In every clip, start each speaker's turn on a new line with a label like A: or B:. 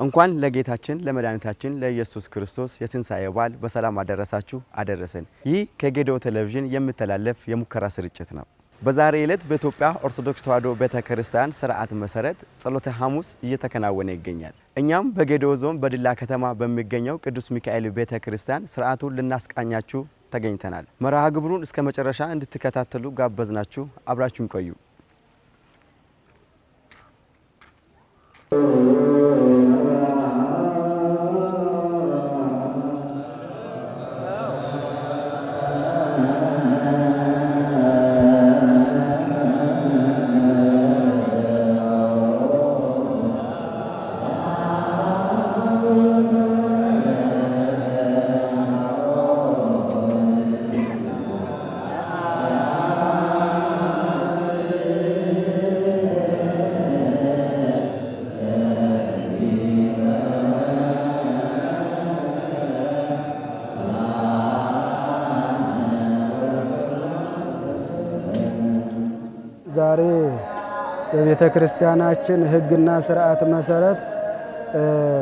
A: እንኳን ለጌታችን ለመድኃኒታችን ለኢየሱስ ክርስቶስ የትንሣኤ በዓል በሰላም አደረሳችሁ አደረሰን። ይህ ከጌዶ ቴሌቪዥን የሚተላለፍ የሙከራ ስርጭት ነው። በዛሬ ዕለት በኢትዮጵያ ኦርቶዶክስ ተዋሕዶ ቤተክርስቲያን ሥርዓት መሰረት ጸሎተ ሐሙስ እየተከናወነ ይገኛል። እኛም በጌዶ ዞን በድላ ከተማ በሚገኘው ቅዱስ ሚካኤል ቤተክርስቲያን ሥርዓቱን ልናስቃኛችሁ ተገኝተናል። መርሃ ግብሩን እስከ መጨረሻ እንድትከታተሉ ጋበዝናችሁ። አብራችሁን ቆዩ።
B: ዛሬ በቤተ ክርስቲያናችን ሕግና ሥርዓት መሰረት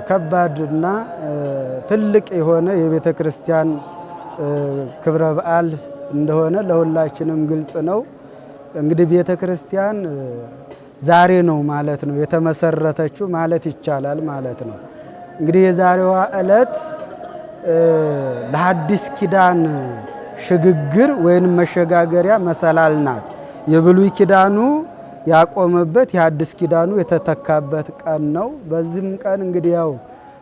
B: ከባድና ትልቅ የሆነ የቤተ ክርስቲያን ክብረ በዓል እንደሆነ ለሁላችንም ግልጽ ነው። እንግዲህ ቤተ ክርስቲያን ዛሬ ነው ማለት ነው የተመሰረተችው ማለት ይቻላል ማለት ነው። እንግዲህ የዛሬዋ ዕለት ለሐዲስ ኪዳን ሽግግር ወይም መሸጋገሪያ መሰላል ናት። የብሉይ ኪዳኑ ያቆመበት የሐዲስ ኪዳኑ የተተካበት ቀን ነው። በዚህም ቀን እንግዲህ ያው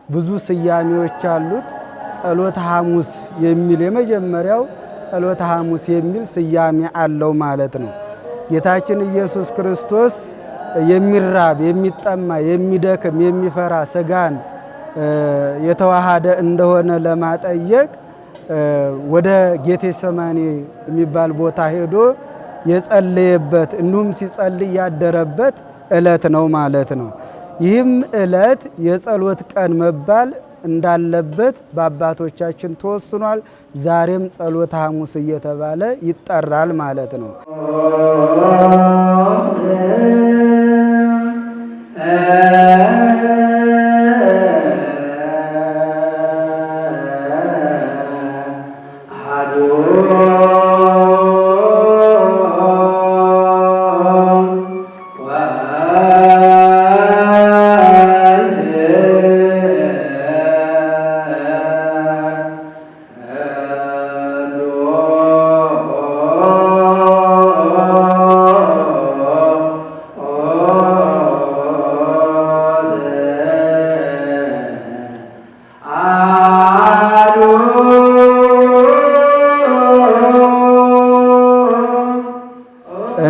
B: ብዙ ስያሜዎች አሉት። ጸሎተ ሐሙስ የሚል የመጀመሪያው ጸሎተ ሐሙስ የሚል ስያሜ አለው ማለት ነው። ጌታችን ኢየሱስ ክርስቶስ የሚራብ የሚጠማ የሚደክም የሚፈራ ስጋን የተዋሃደ እንደሆነ ለማጠየቅ ወደ ጌቴሰማኒ የሚባል ቦታ ሄዶ የጸለየበት እንዲሁም ሲጸልይ ያደረበት ዕለት ነው ማለት ነው። ይህም ዕለት የጸሎት ቀን መባል እንዳለበት በአባቶቻችን ተወስኗል። ዛሬም ጸሎተ ሐሙስ እየተባለ ይጠራል ማለት ነው።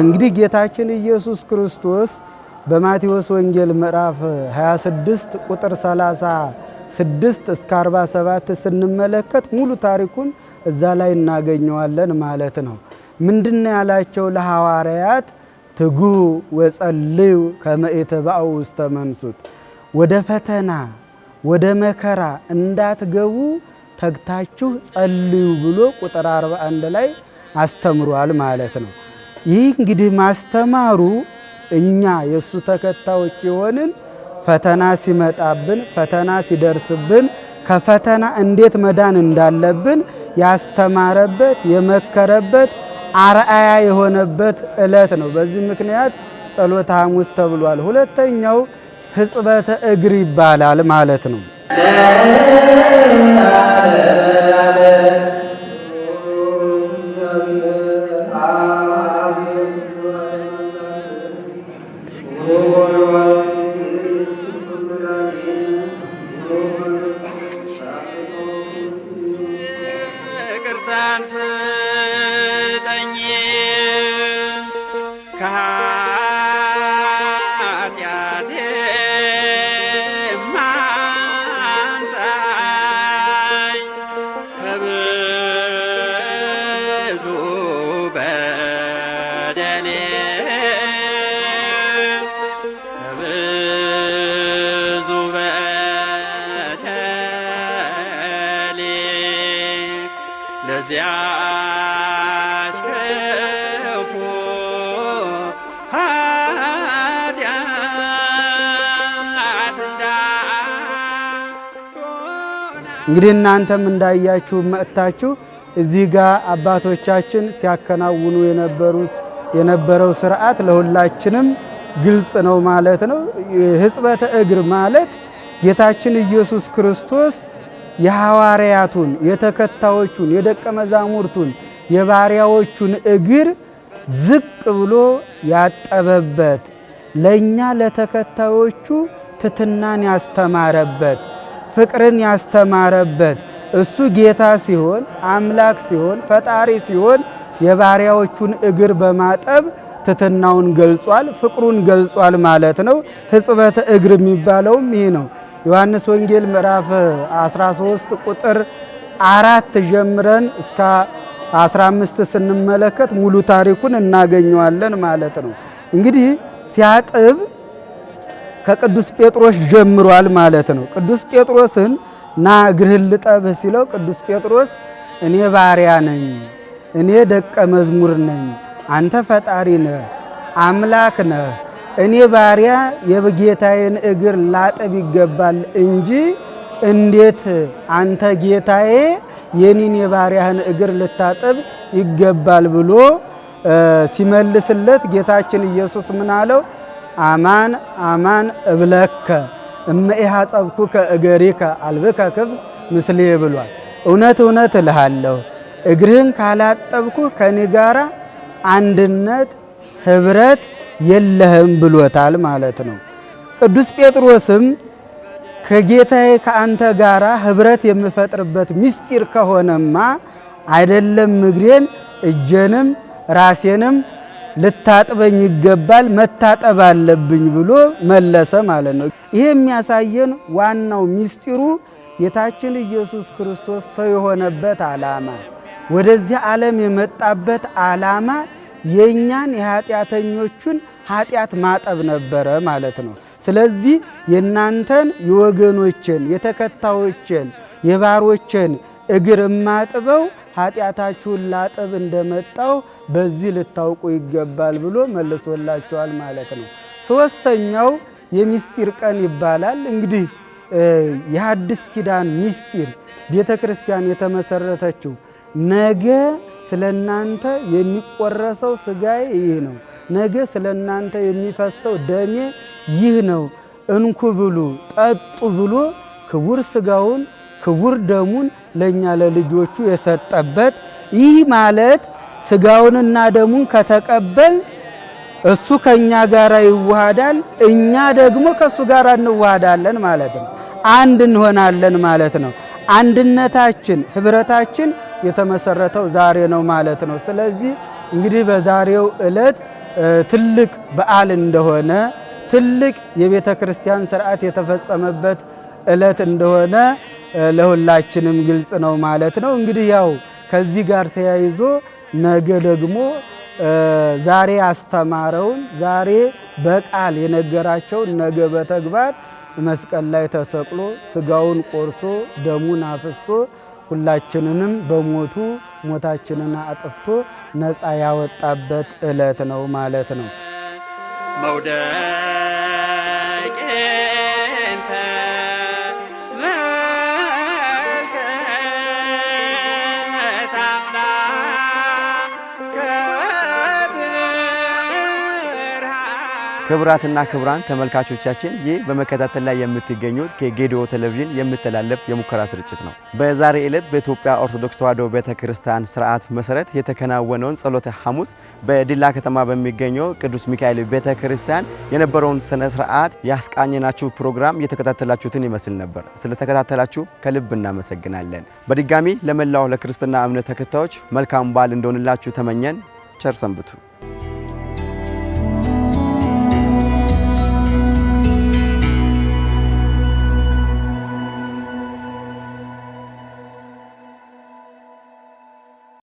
B: እንግዲህ ጌታችን ኢየሱስ ክርስቶስ በማቴዎስ ወንጌል ምዕራፍ 26 ቁጥር 36 እስከ 47 ስንመለከት ሙሉ ታሪኩን እዛ ላይ እናገኘዋለን ማለት ነው። ምንድነው ያላቸው ለሐዋርያት? ትጉ ወጸልዩ ከመ ኢትባኡ ውስተ መንሱት፣ ወደ ፈተና ወደ መከራ እንዳትገቡ ተግታችሁ ጸልዩ ብሎ ቁጥር 41 ላይ አስተምሯል ማለት ነው። ይህ እንግዲህ ማስተማሩ እኛ የሱ ተከታዮች የሆንን ፈተና ሲመጣብን ፈተና ሲደርስብን ከፈተና እንዴት መዳን እንዳለብን ያስተማረበት የመከረበት አርአያ የሆነበት ዕለት ነው። በዚህ ምክንያት ጸሎተ ሐሙስ ተብሏል። ሁለተኛው ሕጽበተ እግር ይባላል ማለት ነው።
C: ለዚያች ክፉ ኃጢአት እንዳልደርስ
B: እንግዲህ እናንተም እንዳያችሁ መጥታችሁ እዚህ ጋር አባቶቻችን ሲያከናውኑ የነበረው ስርዓት ለሁላችንም ግልጽ ነው ማለት ነው። ሕጽበተ እግር ማለት ጌታችን ኢየሱስ ክርስቶስ የሐዋርያቱን የተከታዮቹን የደቀ መዛሙርቱን የባሪያዎቹን እግር ዝቅ ብሎ ያጠበበት ለኛ ለተከታዮቹ ትሕትናን ያስተማረበት ፍቅርን ያስተማረበት እሱ ጌታ ሲሆን አምላክ ሲሆን ፈጣሪ ሲሆን የባሪያዎቹን እግር በማጠብ ትሕትናውን ገልጿል፣ ፍቅሩን ገልጿል ማለት ነው። ሕጽበተ እግር የሚባለውም ይህ ነው። ዮሐንስ ወንጌል ምዕራፍ 13 ቁጥር 4 ጀምረን እስከ 15 ስንመለከት ሙሉ ታሪኩን እናገኘዋለን ማለት ነው። እንግዲህ ሲያጥብ ከቅዱስ ጴጥሮስ ጀምሯል ማለት ነው። ቅዱስ ጴጥሮስን ና እግርህን ልጠብህ ሲለው ቅዱስ ጴጥሮስ እኔ ባሪያ ነኝ፣ እኔ ደቀ መዝሙር ነኝ፣ አንተ ፈጣሪ ነህ፣ አምላክ ነህ። እኔ ባሪያ የጌታዬን እግር ላጥብ ይገባል እንጂ እንዴት አንተ ጌታዬ የኔን የባሪያህን እግር ልታጥብ ይገባል ብሎ ሲመልስለት ጌታችን ኢየሱስ ምን አለው? አማን አማን እብለከ እመኢሃ ጸብኩከ እገሪከ አልብከ ክፍል ምስሌ ብሏል። እውነት እውነት እልሃለሁ እግርህን ካላጠብኩ ከኔ ጋራ አንድነት ህብረት የለህም ብሎታል ማለት ነው። ቅዱስ ጴጥሮስም ከጌታዬ ከአንተ ጋራ ህብረት የምፈጥርበት ምስጢር ከሆነማ አይደለም እግሬን እጄንም ራሴንም ልታጥበኝ ይገባል፣ መታጠብ አለብኝ ብሎ መለሰ ማለት ነው። ይሄ የሚያሳየን ዋናው ምስጢሩ ጌታችን ኢየሱስ ክርስቶስ ሰው የሆነበት ዓላማ ወደዚህ ዓለም የመጣበት ዓላማ የኛን የኃጢአተኞቹን ኃጢአት ማጠብ ነበረ ማለት ነው። ስለዚህ የናንተን የወገኖችን የተከታዮችን የባሮችን እግር ማጥበው ኃጢአታችሁን ላጥብ እንደመጣው በዚህ ልታውቁ ይገባል ብሎ መልሶላቸዋል ማለት ነው። ሶስተኛው የምስጢር ቀን ይባላል። እንግዲህ የሐዲስ ኪዳን ምስጢር ቤተ ክርስቲያን የተመሰረተችው ነገ ስለናንተ የሚቆረሰው ስጋዬ ይህ ነው፣ ነገ ስለናንተ የሚፈሰው ደሜ ይህ ነው፣ እንኩ ብሉ ጠጡ ብሎ ክቡር ስጋውን ክቡር ደሙን ለኛ ለልጆቹ የሰጠበት ይህ ማለት ስጋውንና ደሙን ከተቀበል እሱ ከኛ ጋር ይዋሃዳል፣ እኛ ደግሞ ከሱ ጋር እንዋሃዳለን ማለት ነው። አንድ እንሆናለን ማለት ነው። አንድነታችን ህብረታችን የተመሰረተው ዛሬ ነው ማለት ነው። ስለዚህ እንግዲህ በዛሬው ዕለት ትልቅ በዓል እንደሆነ ትልቅ የቤተ ክርስቲያን ሥርዓት የተፈጸመበት ዕለት እንደሆነ ለሁላችንም ግልጽ ነው ማለት ነው። እንግዲህ ያው ከዚህ ጋር ተያይዞ ነገ ደግሞ ዛሬ ያስተማረውን ዛሬ በቃል የነገራቸውን ነገ በተግባር መስቀል ላይ ተሰቅሎ ስጋውን ቆርሶ ደሙን አፍስሶ ሁላችንንም በሞቱ ሞታችንን አጥፍቶ ነፃ ያወጣበት ዕለት ነው ማለት ነው።
A: ክቡራትና ክቡራን ተመልካቾቻችን ይህ በመከታተል ላይ የምትገኙት ከጌዲኦ ቴሌቪዥን የሚተላለፍ የሙከራ ስርጭት ነው። በዛሬ ዕለት በኢትዮጵያ ኦርቶዶክስ ተዋሕዶ ቤተክርስቲያን ስርዓት መሰረት የተከናወነውን ጸሎተ ሐሙስ በዲላ ከተማ በሚገኘው ቅዱስ ሚካኤል ቤተክርስቲያን የነበረውን ስነ ስርዓት ያስቃኘናችሁ ፕሮግራም የተከታተላችሁትን ይመስል ነበር። ስለተከታተላችሁ ከልብ እናመሰግናለን። በድጋሚ ለመላው ለክርስትና እምነት ተከታዮች መልካም በዓል እንደሆነላችሁ ተመኘን። ቸር ሰንብቱ።